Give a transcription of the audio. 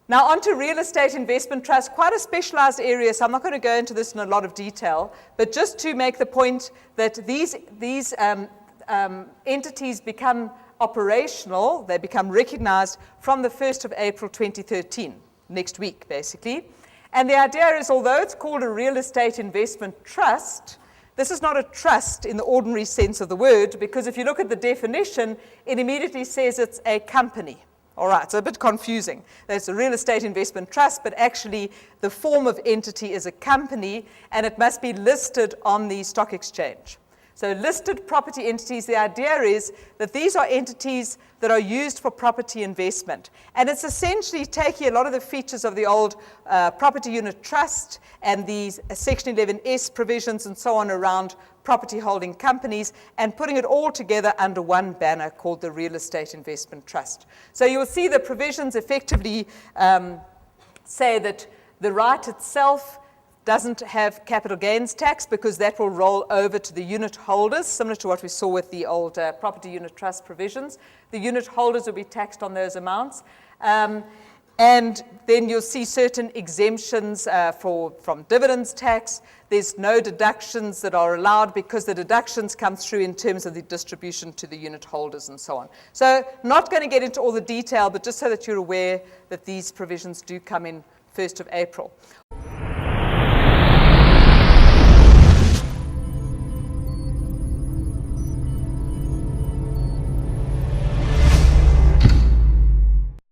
Now on to real estate investment trust, quite a specialized area, so I'm not going to go into this in a lot of detail, but just to make the point that these entities become operational, they become recognized from the 1st of April 2013, next week basically. And the idea is, although it's called a real estate investment trust, this is not a trust in the ordinary sense of the word, because if you look at the definition, it immediately says it's a company. All right, so a bit confusing. There's a real estate investment trust, but actually the form of entity is a company, and it must be listed on the stock exchange. So listed property entities, the idea is that these are entities that are used for property investment. And it's essentially taking a lot of the features of the old property unit trust and these Section 11S provisions and so on around property holding companies and putting it all together under one banner called the Real Estate Investment Trust. So you will see the provisions effectively say that the right itself doesn't have capital gains tax because that will roll over to the unit holders, similar to what we saw with the old property unit trust provisions. The unit holders will be taxed on those amounts. And then you'll see certain exemptions from dividends tax. There's no deductions that are allowed because the deductions come through in terms of the distribution to the unit holders and so on. So not going to get into all the detail, but just so that you're aware that these provisions do come in 1st of April.